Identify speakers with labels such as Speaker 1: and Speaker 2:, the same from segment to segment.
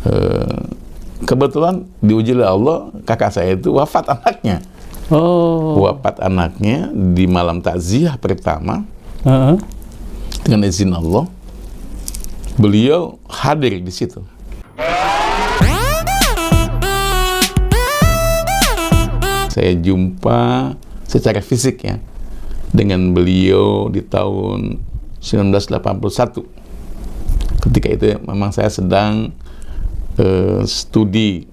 Speaker 1: Eh, kebetulan diuji oleh Allah, kakak saya itu wafat anaknya. Wafat anaknya di malam takziah pertama. Dengan izin Allah, beliau hadir di situ. Saya jumpa secara fisik ya dengan beliau di tahun 1981. Ketika itu memang saya sedang studi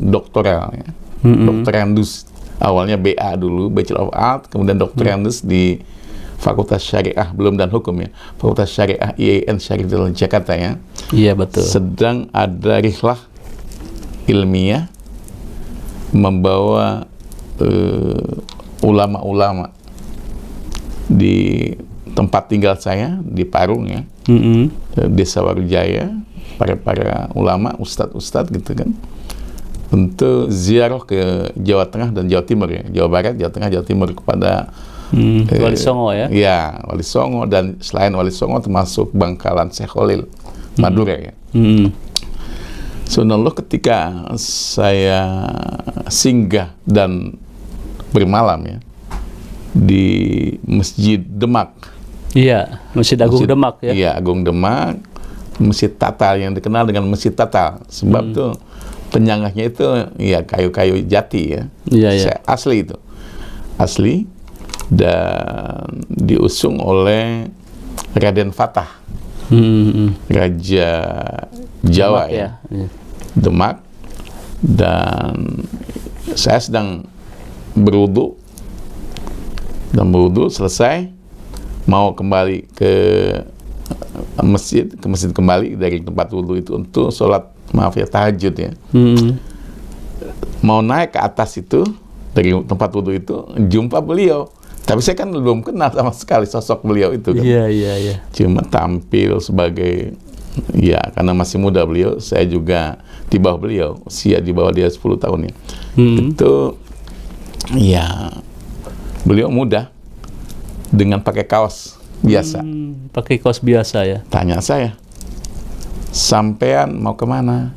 Speaker 1: doktoral ya. Doktorandus. Awalnya BA dulu, Bachelor of Art, kemudian doktorandus di Fakultas Syariah, belum dan Hukum ya. Fakultas Syariah IAIN Syarifudin Jakarta ya.
Speaker 2: Iya, betul.
Speaker 1: Sedang ada rihlah ilmiah membawa ulama-ulama di tempat tinggal saya di Parung ya. Desa Warujaya, para ulama, ustadz-ustadz gitu kan, untuk ziarah ke Jawa Tengah dan Jawa Timur ya, Jawa Barat, Jawa Tengah, Jawa Timur kepada Wali Songo ya? Ya, Wali Songo, dan selain Wali Songo termasuk Bangkalan Syekh Khalil, Madura ya. Subhanallah, ketika saya singgah dan bermalam ya di Masjid Demak.
Speaker 2: Iya, Masjid Agung Demak ya.
Speaker 1: Iya, Agung Demak, Masjid Tatal yang dikenal dengan Masjid Tatal. Sebab tuh penyanggahannya itu ya kayu-kayu jati ya. Iya. Asli itu. Asli. Dan diusung oleh Raden Fatah, Raja Jawa Demak, ya. Demak. Dan saya sedang berwudu, dan berwudu selesai mau kembali ke masjid kembali dari tempat wudu itu untuk sholat tahajud ya. Mau naik ke atas itu dari tempat wudu itu, jumpa beliau. Tapi saya kan belum kenal sama sekali sosok beliau itu kan.
Speaker 2: Iya.
Speaker 1: Cuma tampil sebagai, ya karena masih muda beliau, saya juga di bawah beliau, usia di bawah dia 10 tahun ya. Itu, ya beliau muda dengan pakai kaos biasa.
Speaker 2: Pakai kaos biasa ya.
Speaker 1: Tanya saya, sampean mau kemana?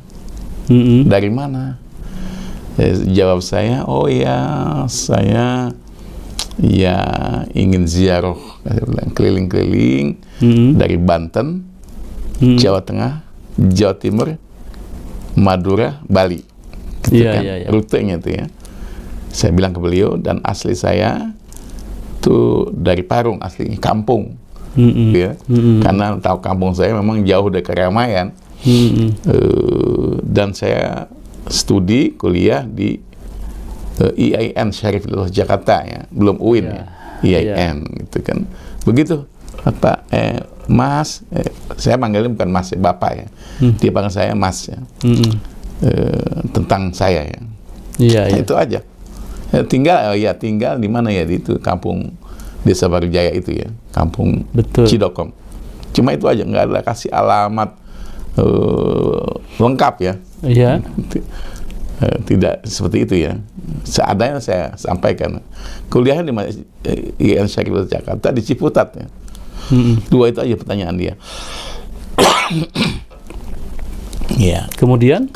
Speaker 1: Dari mana? Jawab saya, oh ya, saya ya ingin ziarah, keliling-keliling dari Banten, Jawa Tengah, Jawa Timur, Madura, Bali, gitu kan, rutenya itu ya. Saya bilang ke beliau, dan asli saya tuh dari Parung, asli kampung, ya. Karena tahu kampung saya memang jauh dari keramaian, dan saya studi kuliah di IAIN Syarifudin Jakarta ya, belum UIN ya, IAIN gitu kan. Begitu Pak, Mas, saya panggilnya bukan Mas, Bapak ya, dia panggil saya Mas ya. Tentang saya ya. Nah, itu aja. Tinggal di mana ya, di itu kampung Desa Warujaya itu ya, kampung Cidokom. Cuma itu aja, nggak ada kasih alamat lengkap ya. Iya. Tidak seperti itu ya. Seadanya saya sampaikan. Kuliahnya di IAIN Syarifudin Jakarta di Ciputat ya. Dua itu aja pertanyaan dia. Ya. Kemudian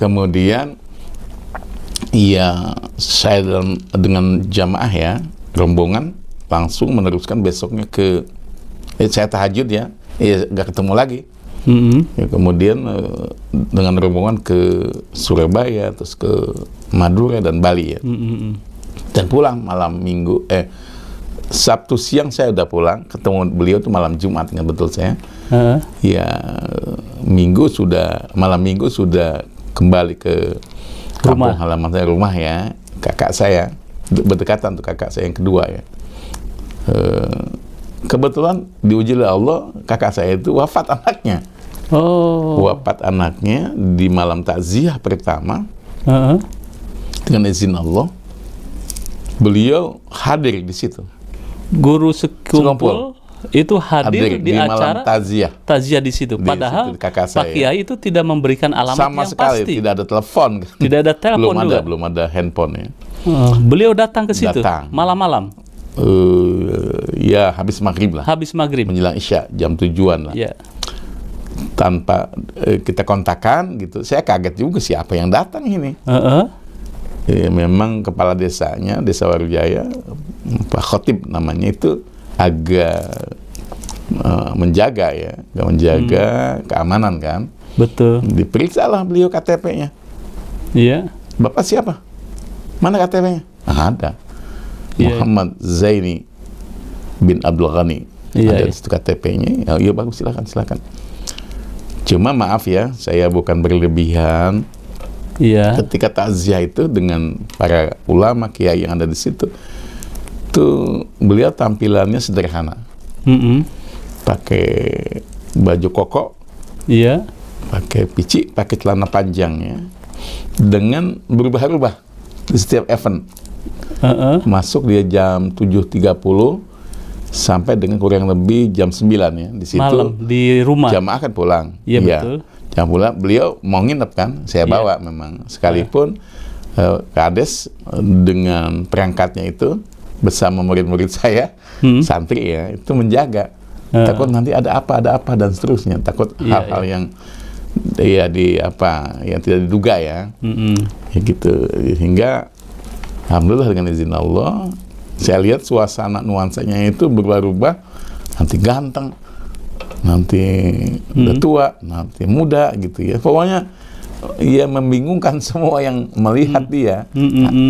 Speaker 1: iya, saya dengan jamaah ya, rombongan langsung meneruskan besoknya ke saya tahajud ya. Nggak ketemu lagi. Ya, kemudian dengan rombongan ke Surabaya, terus ke Madura dan Bali ya. Dan pulang malam Minggu, Sabtu siang saya udah pulang, ketemu beliau tuh malam Jumat, ingat betul saya. Ya, malam Minggu sudah kembali ke kampung halaman saya, rumah ya, kakak saya, berdekatan tuh kakak saya yang kedua ya. Kebetulan diuji oleh Allah, kakak saya itu wafat anaknya. Wafat anaknya di malam takziah pertama. Dengan izin Allah, beliau hadir di situ.
Speaker 2: Guru sekumpul itu hadir di acara takziah di situ. Padahal Pak Kiai itu tidak memberikan alamat
Speaker 1: sama
Speaker 2: yang
Speaker 1: sekali,
Speaker 2: pasti.
Speaker 1: tidak ada telepon.
Speaker 2: Tidak ada telepon
Speaker 1: belum ada handphone ya.
Speaker 2: Beliau datang ke situ malam-malam.
Speaker 1: Ya habis maghrib lah.
Speaker 2: Habis maghrib.
Speaker 1: Menjelang Isya, jam 7-an lah.
Speaker 2: Yeah.
Speaker 1: tanpa kita kontakkan gitu. Saya kaget juga siapa yang datang ini. Ya, memang kepala desanya, Desa Warujaya, Pak Khotib namanya itu agak menjaga ya, keamanan kan.
Speaker 2: Betul.
Speaker 1: Diperiksa lah beliau KTP-nya.
Speaker 2: Iya.
Speaker 1: Bapak siapa? Mana KTP-nya? Ada. Muhammad Zaini bin Abdul Ghani. Ada di situ KTP-nya. Ya, bagus, silakan. Cuma maaf ya, saya bukan berlebihan.
Speaker 2: Iya.
Speaker 1: Ketika takziah itu dengan para ulama kiai yang ada di situ, tuh beliau tampilannya sederhana. Pakai baju koko.
Speaker 2: Iya.
Speaker 1: Pakai pici, pakai celana panjangnya, dengan berubah-ubah di setiap event. Masuk dia jam 7.30 sampai dengan kurang lebih jam 9 ya. Di situ
Speaker 2: malam di rumah.
Speaker 1: Jamaah akan pulang.
Speaker 2: Iya, betul.
Speaker 1: Jam pulang, beliau mau nginep kan, saya bawa memang. Sekalipun Kades dengan perangkatnya itu bersama murid-murid saya, santri ya, itu menjaga. Takut nanti ada apa dan seterusnya. Takut hal-hal yang yang tidak diduga ya. Ya gitu. Hingga alhamdulillah dengan izin Allah, saya lihat suasana nuansanya itu berubah-ubah. Nanti ganteng, nanti udah tua, nanti muda gitu ya. Pokoknya ya membingungkan semua yang melihat dia.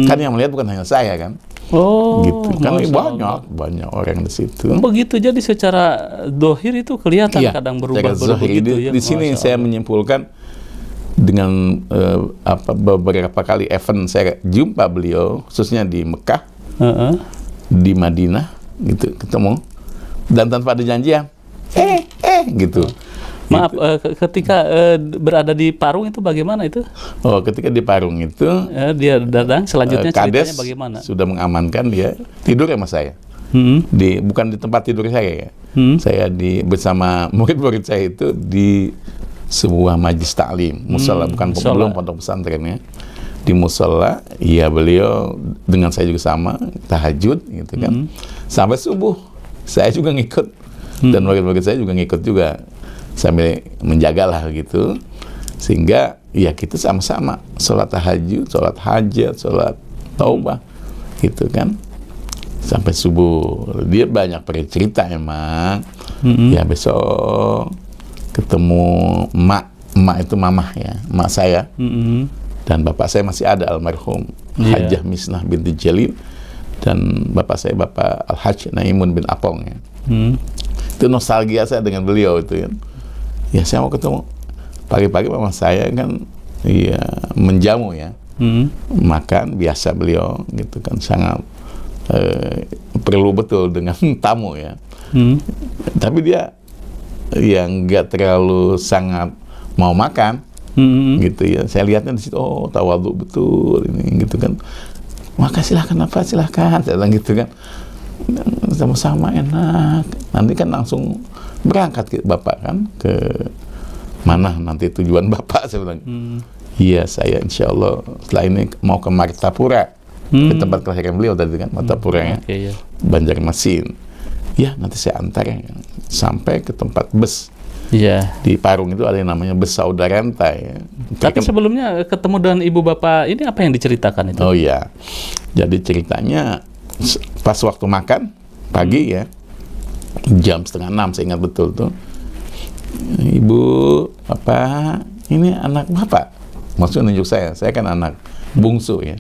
Speaker 1: Kan yang melihat bukan hanya saya kan. Gitu kan, banyak orang di situ.
Speaker 2: Begitu, jadi secara dohir itu kelihatan kadang berubah begitu ya.
Speaker 1: Di sini saya menyimpulkan dengan beberapa kali event saya jumpa beliau, khususnya di Mekah, di Madinah gitu, ketemu dan tanpa ada janjian, gitu.
Speaker 2: Maaf, ketika berada di Parung itu bagaimana itu?
Speaker 1: Ketika di Parung itu
Speaker 2: dia datang, selanjutnya
Speaker 1: Kades
Speaker 2: ceritanya bagaimana?
Speaker 1: Sudah mengamankan dia tidur sama saya. Bukan di tempat tidur saya ya. Saya bersama murid-murid saya itu di sebuah majlis taklim, musola, belum pondok pesantren ya. Di musola, ya beliau dengan saya juga sama tahajud gitu kan. Sampai subuh saya juga ngikut dan murid-murid saya juga ngikut juga, sambil menjagalah gitu, sehingga ya kita sama-sama sholat tahajud, sholat hajat, sholat taubah gitu kan sampai subuh. Dia banyak bercerita emang. Ya besok ketemu emak itu mamah ya, emak saya, dan bapak saya masih ada almarhum Hajjah Misnah binti Jalil, dan bapak saya Bapak Al-Hajj Naimun bin Apong ya. Itu nostalgia saya dengan beliau itu ya. Ya saya mau ketemu. Pagi-pagi mama saya kan ya menjamu ya, makan biasa beliau gitu kan, sangat perlu betul dengan tamu ya. Tapi dia yang nggak terlalu sangat mau makan gitu ya. Saya lihatnya di situ, tawadhu betul ini gitu kan. Maka silahkan silahkan, saya bilang gitu kan. Sama-sama enak. Nanti kan langsung berangkat ke bapak kan, ke mana nanti tujuan bapak, saya bilang. Iya, saya insya Allah setelah ini mau ke Martapura, ke tempat kelahiran beliau tadi kan, Martapura ya, Banjarmasin. Ya nanti saya antar ya, sampai ke tempat bus. Di Parung itu ada yang namanya bus Saudaranta ya.
Speaker 2: Tapi sebelumnya ketemu dengan ibu bapak ini, apa yang diceritakan itu?
Speaker 1: Oh iya, jadi ceritanya pas waktu makan pagi ya, jam 5:30 saya ingat betul tuh. Ibu, apa ini anak bapak? Maksudnya nunjuk saya kan anak bungsu ya.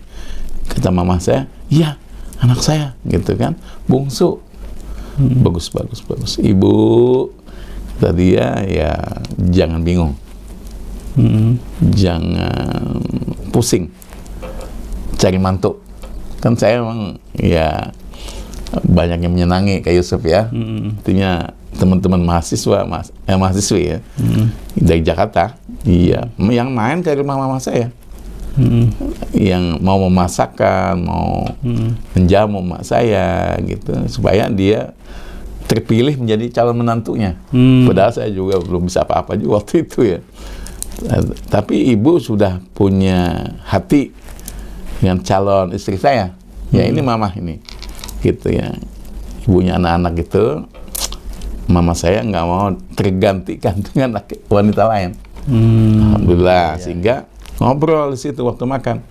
Speaker 1: Kata mama saya, iya anak saya gitu kan, bungsu. Bagus. Ibu, kata dia, ya jangan bingung, jangan pusing, cari mantu. Kan saya memang ya banyak yang menyenangi kayak Yusuf ya. Artinya teman-teman mahasiswi ya, dari Jakarta, iya, yang main ke rumah mama saya, yang mau memasakkan, mau menjamu mak saya gitu, supaya dia terpilih menjadi calon menantunya. Padahal saya juga belum bisa apa-apa juga waktu itu ya. Tapi ibu sudah punya hati dengan calon istri saya. Ya ini mamah ini, gitu ya. Ibunya anak-anak gitu. mama saya nggak mau tergantikan dengan wanita lain. Alhamdulillah, sehingga ngobrol di situ waktu makan.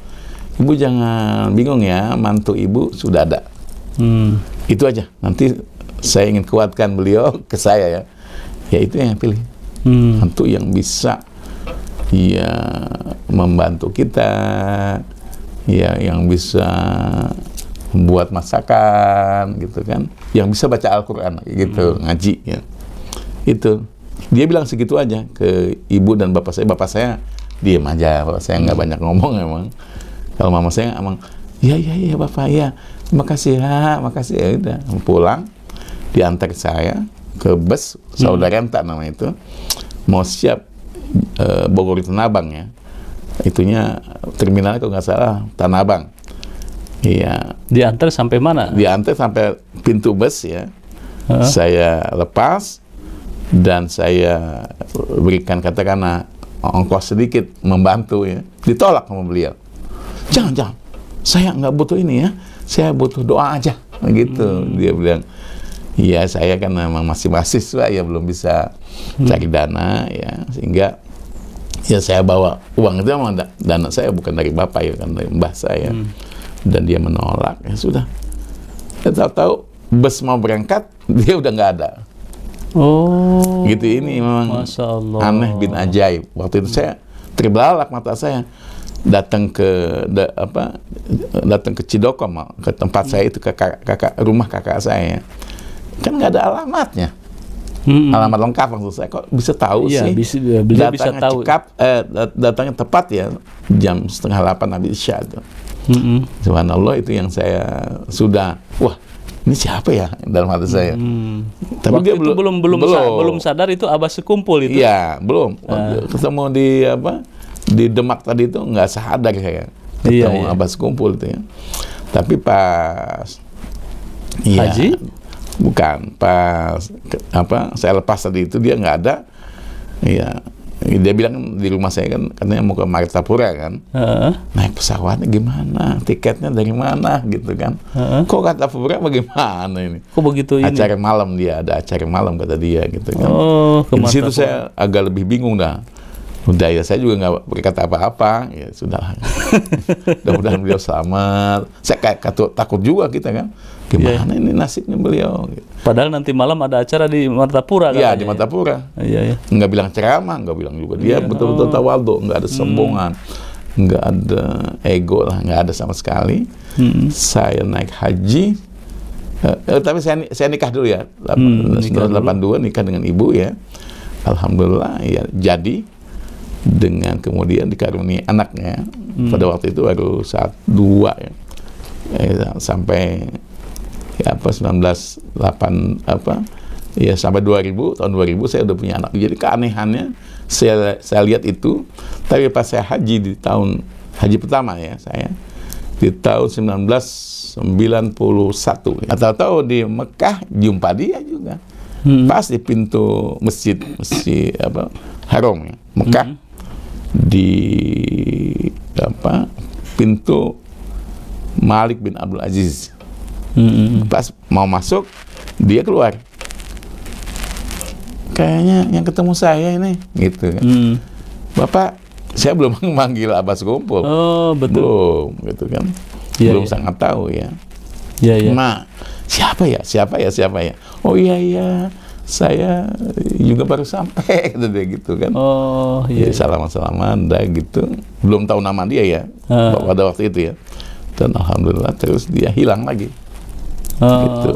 Speaker 1: Ibu jangan bingung ya, mantu ibu sudah ada. Itu aja. Nanti saya ingin kuatkan beliau ke saya ya. Ya itu yang pilih. Mantu yang bisa ya membantu kita, ya yang bisa membuat masakan gitu kan, yang bisa baca Al-Quran gitu, ngaji ya. Itu dia bilang segitu aja ke ibu dan bapak saya. Bapak saya diem aja, bapak saya nggak banyak ngomong emang. Kalau mama saya emang iya bapak ya, makasih ya, makasih ya. Udah pulang, diantar saya ke bus saudara entah nama itu, mau siap Bogor Tanah Abang ya, itunya terminalnya kalau nggak salah Tanah Abang. Iya.
Speaker 2: Diantar sampai mana?
Speaker 1: Diantar sampai pintu bus ya. Saya lepas dan saya berikan katakanlah ongkos sedikit membantu ya. Ditolak sama beliau. Jangan, saya nggak butuh ini ya. Saya butuh doa aja, gitu. Dia bilang. Iya, saya kan memang masih mahasiswa ya, belum bisa cari dana ya, sehingga ya saya bawa uang itu memang dana saya bukan dari bapak ya, kan dari mbah saya. Dan dia menolak, ya sudah. Ya, tahu-tahu bus mau berangkat dia udah nggak ada.
Speaker 2: Oh,
Speaker 1: gitu. Ini memang
Speaker 2: Masya Allah.
Speaker 1: Aneh bin ajaib. Waktu itu saya terbelalak mata saya, datang ke Cidokom, ke tempat saya itu, ke rumah kakak saya. Kan nggak ada alamatnya, alamat lengkap maksud saya. Kok bisa tahu sih?
Speaker 2: Bisa tahu.
Speaker 1: Datangnya tepat ya, jam 7:30 habis Isya itu. Subhanallah, itu yang saya sudah, wah ini siapa ya dalam hati saya. Tapi
Speaker 2: waktu
Speaker 1: dia
Speaker 2: itu belum sadar itu Abah Sekumpul itu.
Speaker 1: Iya, belum. Ketemu di Demak tadi itu nggak sadar saya ketemu Abah Sekumpul itu ya. Tapi pas
Speaker 2: Haji?
Speaker 1: Bukan, pas saya lepas tadi itu dia nggak ada. Iya, dia bilang di rumah saya kan katanya mau ke Martapura kan. Naik pesawatnya gimana? Tiketnya dari mana gitu kan? Kok Martapura bagaimana ini?
Speaker 2: Kok begitu ini?
Speaker 1: Acara malam, dia ada acara malam kata dia gitu kan. Di situ saya agak lebih bingung dah. Udah ya, saya juga nggak berkata apa-apa, ya sudah. Mudah-mudahan beliau selamat. Saya kayak takut juga kita kan, gimana ini nasibnya beliau. Gitu.
Speaker 2: Padahal nanti malam ada acara di Martapura.
Speaker 1: Iya, di Martapura.
Speaker 2: Iya.
Speaker 1: Nggak bilang ceramah, nggak bilang juga. Dia betul-betul tawadhu, nggak ada sombongan, nggak ada ego lah, nggak ada sama sekali. Saya naik haji, tapi saya nikah dulu ya. 1982 nikah dengan ibu ya. Alhamdulillah ya, jadi dengan kemudian dikaruniai anaknya. Pada waktu itu baru 2 ya. Sampai ya 1908 sampai 2000, tahun 2000 saya udah punya anak. Jadi keanehannya saya lihat itu. Tapi pas saya haji di tahun haji pertama ya, saya di tahun 1991. Tahu-tahu di Mekah jumpa dia juga. Pas di pintu masjid Haram ya, Mekah. Di pintu Malik bin Abdul Aziz. Pas mau masuk, dia keluar. Kayaknya yang ketemu saya ini, gitu kan. Bapak, saya belum memanggil Abah Sekumpul.
Speaker 2: Oh, betul.
Speaker 1: Belum, gitu kan. Belum sangat tahu ya. Ma, siapa ya? Oh iya. Saya juga baru sampai, kata dia gitu kan. Oh iya. Jadi salaman-salaman, dah gitu. Belum tahu nama dia ya, pada waktu itu ya. Dan alhamdulillah terus dia hilang lagi. Gitu.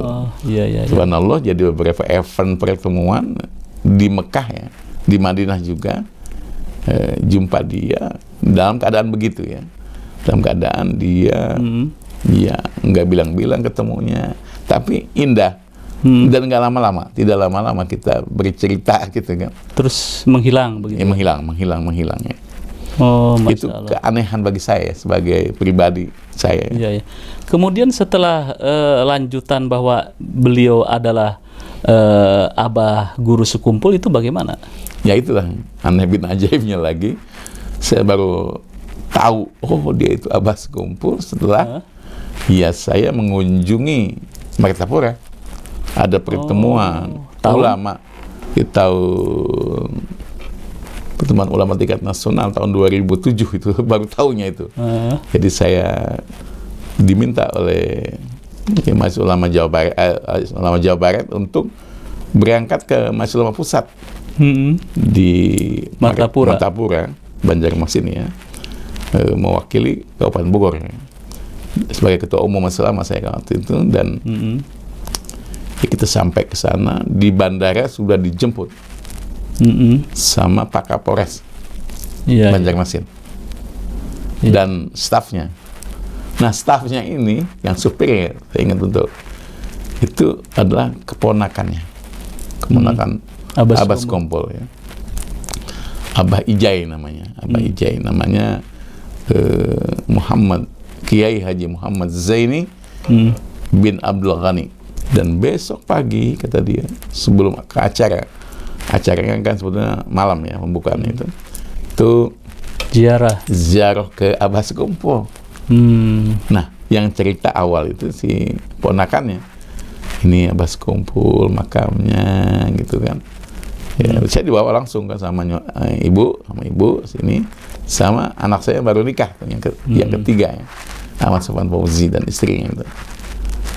Speaker 1: Iya. Subhanallah, jadi beberapa event pertemuan di Mekah ya, di Madinah juga, jumpa dia dalam keadaan begitu ya. Dalam keadaan dia, ya nggak bilang-bilang ketemunya, tapi indah. Dan nggak lama-lama, tidak lama-lama kita bercerita gitu kan.
Speaker 2: Terus menghilang begitu.
Speaker 1: Menghilang ya.
Speaker 2: Oh,
Speaker 1: itu keanehan bagi saya sebagai pribadi saya.
Speaker 2: Iya. Kemudian setelah lanjutan bahwa beliau adalah Abah Guru Sekumpul, itu bagaimana?
Speaker 1: Ya itulah aneh bin ajaibnya lagi. Saya baru tahu, oh dia itu Abah Sekumpul setelah ya saya mengunjungi Martapura. Ada pertemuan. ulama di tahun Pertemuan Ulama Tingkat Nasional tahun 2007 itu baru tahunnya itu. Jadi saya diminta oleh Majelis Ulama Jawa Barat untuk berangkat ke Majelis Ulama Pusat di Martapura, Banjarmasin ya, mewakili Kabupaten Bogor ya. Sebagai ketua umum Majelis Ulama saya waktu itu, dan kita sampai ke sana di bandara sudah dijemput sama Pak Kapolres Banjarmasin dan stafnya. Nah, stafnya ini yang supir, saya ingat betul, itu adalah keponakan Abbas Kompol ya. Abah Ijai namanya, Muhammad Kiai Haji Muhammad Zaini bin Abdul Ghani. Dan besok pagi kata dia, sebelum ke acaranya kan sebetulnya malam ya pembukaannya itu ziarah ke Abbas Kompol. Nah, yang cerita awal itu si ponakannya, ini Abbas Kompol makamnya gitu kan ya. Saya dibawa langsung kan sama ibu sini, sama anak saya baru nikah yang ketiga ya, Ahmad Sofan Fauzi dan istrinya itu.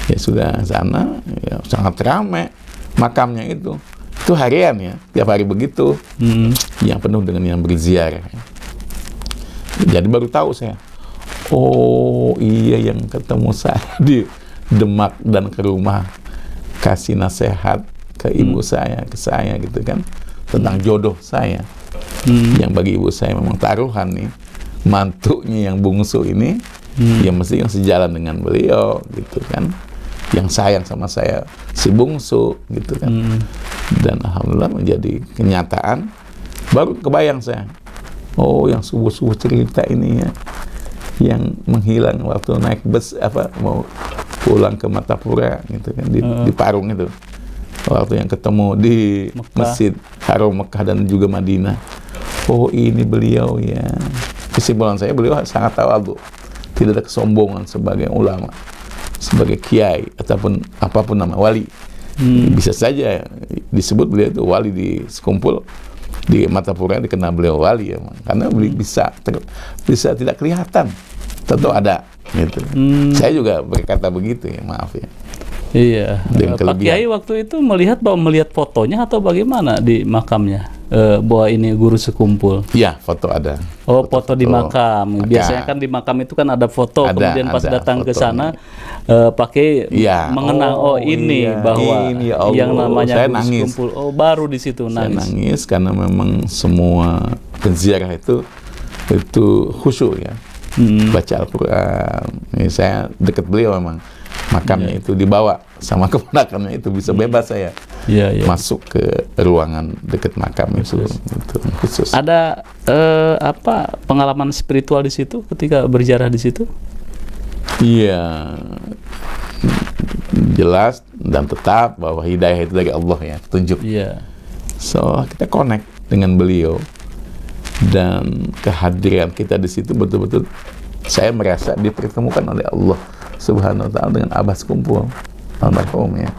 Speaker 1: Ya sudah sana ya, sangat ramai makamnya itu harian ya, tiap hari begitu, yang penuh dengan yang berziarah ya. Jadi baru tahu saya, oh iya, yang ketemu saya di Demak dan ke rumah kasih nasihat ke ibu saya, ke saya gitu kan, tentang jodoh saya, yang bagi ibu saya memang taruhan nih, mantunya yang bungsu ini, yang mesti yang sejalan dengan beliau gitu kan, yang sayang sama saya si bungsu gitu kan. Dan alhamdulillah menjadi kenyataan. Baru kebayang saya, oh yang subuh-subuh cerita ini ya, yang menghilang waktu naik bus mau pulang ke Martapura gitu kan, di Parung itu, waktu yang ketemu di Masjid Haram Mekah dan juga Madinah. Oh ini beliau ya. Kesimpulan saya, beliau sangat tawadhu, tidak ada kesombongan sebagai ulama, sebagai kiai ataupun apapun nama wali. Bisa saja disebut beliau itu wali di Sekumpul, di Martapura dikenal beliau wali ya, karena beliau bisa tidak kelihatan, tentu ada gitu. Saya juga berkata begitu ya, maaf ya.
Speaker 2: Iya. Pak Kiai waktu itu melihat fotonya atau bagaimana di makamnya, bahwa ini guru Sekumpul?
Speaker 1: Iya, foto ada.
Speaker 2: Oh, foto di makam. Biasanya kan di makam itu kan ada foto, kemudian pas datang ke sana pakai mengenang, oh ini bahwa ini, yang namanya guru Sekumpul. Oh, baru di situ nangis. Saya
Speaker 1: nangis karena memang semua penziarah itu khusyuk ya. Baca Al-Quran. Saya dekat beliau memang. Makamnya itu dibawa sama keponakannya itu, bisa bebas saya masuk ke ruangan dekat makam itu khusus.
Speaker 2: Ada pengalaman spiritual di situ ketika berziarah di situ?
Speaker 1: Iya, jelas dan tetap bahwa hidayah itu dari Allah ya, petunjuk. So kita connect dengan beliau, dan kehadiran kita di situ betul-betul saya merasa dipertemukan oleh Allah Subhanahu wa ta'ala dengan Abbas Kompol almarhum ya.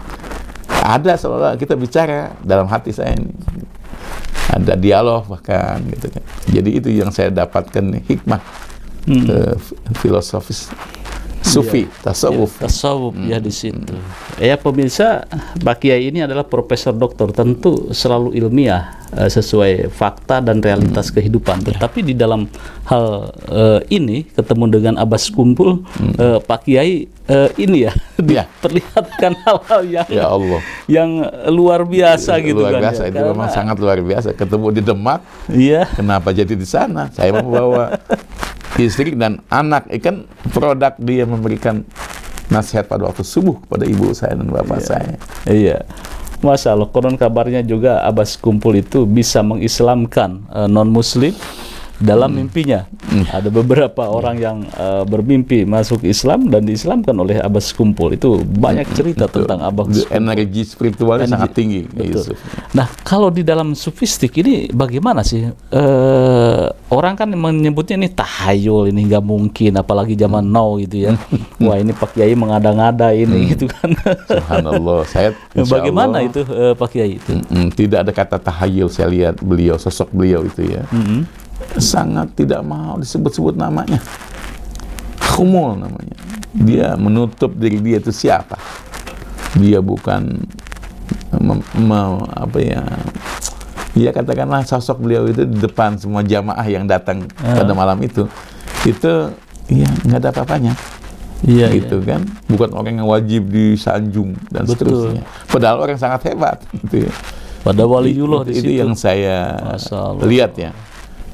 Speaker 1: Ada seolah kita bicara dalam hati saya ini, ada dialog bahkan gitu kan. Jadi itu yang saya dapatkan nih, hikmah filosofis sufi, tasawuf
Speaker 2: ya di situ. Ya pemirsa, Pak Kiai ini adalah profesor doktor, tentu selalu ilmiah sesuai fakta dan realitas kehidupan. Tetapi di dalam hal ini ketemu dengan Abbas Kompol, Pak Kiai ini ya diperlihatkan hal-hal yang
Speaker 1: ya Allah,
Speaker 2: yang luar biasa gitu
Speaker 1: luar
Speaker 2: kan.
Speaker 1: Biasa, itu memang sangat luar biasa. Ketemu di Demak, kenapa jadi di sana? Saya membawa istri dan anak, kan produk dia memberikan nasihat pada waktu subuh kepada ibu saya dan bapak saya.
Speaker 2: Iya, Masya Allah. Konon kabarnya juga Abbas Kompol itu bisa mengislamkan non-muslim dalam mimpinya. Ada beberapa orang yang bermimpi masuk Islam dan diislamkan oleh Abbas Kompol. Itu banyak cerita tentang Abbas Kompol.
Speaker 1: Energi spiritualnya sangat tinggi.
Speaker 2: Nah, kalau di dalam sufistik ini bagaimana sih orang kan menyebutnya ini tahayul, ini nggak mungkin, apalagi zaman now gitu ya. Wah, ini Pak Kiai mengada-ngada ini gitu kan.
Speaker 1: Subhanallah, saya
Speaker 2: bagaimana itu Pak Kiai itu?
Speaker 1: Tidak ada kata tahayul, saya lihat beliau, sosok beliau itu ya. Sangat tidak mau disebut-sebut namanya. Khumul namanya. Dia menutup diri dia itu siapa. Dia bukan ya katakanlah sosok beliau itu di depan semua jamaah yang datang pada malam itu ya nggak ada apa-apanya.
Speaker 2: Iya,
Speaker 1: gitu kan, bukan orang yang wajib disanjung dan seterusnya. Padahal orang sangat hebat gitu ya.
Speaker 2: Pada waliullah di situ.
Speaker 1: Itu yang saya lihat ya.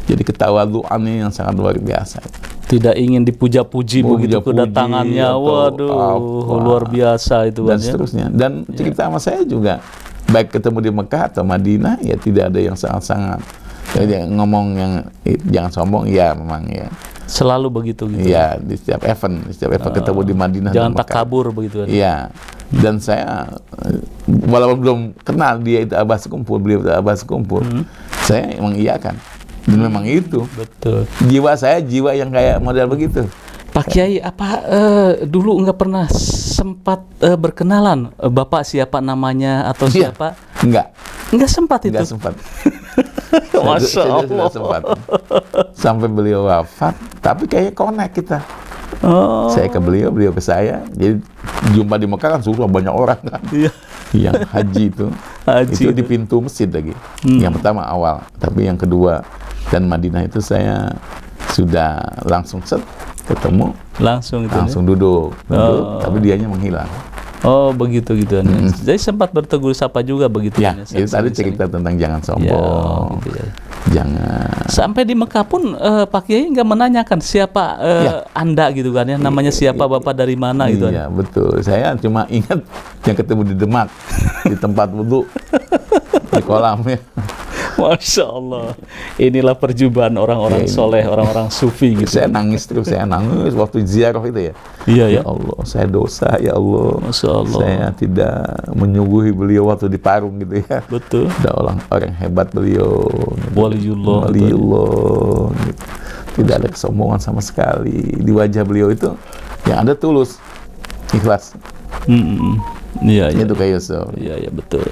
Speaker 1: Jadi ketawaduan ini yang sangat luar biasa.
Speaker 2: Tidak ingin dipuja-puji begitu kedatangannya. Waduh, luar biasa itu
Speaker 1: dan seterusnya. Dan cerita sama saya juga, baik ketemu di Mekah atau Madinah, ya tidak ada yang sangat-sangat ngomong yang jangan sombong, ya memang ya.
Speaker 2: Selalu begitu gitu.
Speaker 1: Iya, di setiap event ketemu di Madinah
Speaker 2: jangan
Speaker 1: dan Mekah.
Speaker 2: Tak kabur begitu.
Speaker 1: Iya. Dan saya walaupun belum kenal dia itu Abah Sekumpul, beliau itu Abah Sekumpul, saya mengiyakan. Dan memang itu.
Speaker 2: Betul.
Speaker 1: Jiwa saya jiwa yang kayak model begitu.
Speaker 2: Pak Kiai, apa dulu nggak pernah sempat berkenalan Bapak siapa namanya atau siapa? Nggak sempat itu.
Speaker 1: Nggak sempat.
Speaker 2: Masya Allah.
Speaker 1: Sudah sempat. Sampai beliau wafat, tapi kayaknya connect kita. Saya ke beliau, beliau ke saya. Jadi jumpa di Mekah kan sudah banyak orang kan. Yang haji itu di pintu masjid lagi. Yang pertama awal, tapi yang kedua dan Madinah itu saya sudah langsung ketemu, langsung duduk, tapi dianya menghilang.
Speaker 2: Oh begitu gitu. Jadi sempat bertegur sapa juga begitu.
Speaker 1: Ya, itu tadi cerita tentang jangan sombong. Gitu ya. Jangan.
Speaker 2: Sampai di Mekah pun Pak Kiai nggak menanyakan siapa Anda gitu kan ya, namanya siapa, Bapak dari mana gitu.
Speaker 1: Iya betul. Saya cuma ingat yang ketemu di Demak di tempat wudhu di kolam ya.
Speaker 2: Masya Allah, inilah perjumpaan orang-orang soleh, orang-orang sufi gitu.
Speaker 1: Saya nangis waktu ziarah itu ya.
Speaker 2: Iya,
Speaker 1: ya Allah, saya dosa ya Allah.
Speaker 2: Masya Allah.
Speaker 1: Saya tidak menyuguhi beliau waktu di Parung gitu ya.
Speaker 2: Betul.
Speaker 1: Ada orang hebat beliau.
Speaker 2: Waliullah.
Speaker 1: Gitu. Tidak ada kesombongan sama sekali di wajah beliau itu. Yang ada tulus, ikhlas.
Speaker 2: Iya.
Speaker 1: Itu kayak Yusuf.
Speaker 2: Iya betul.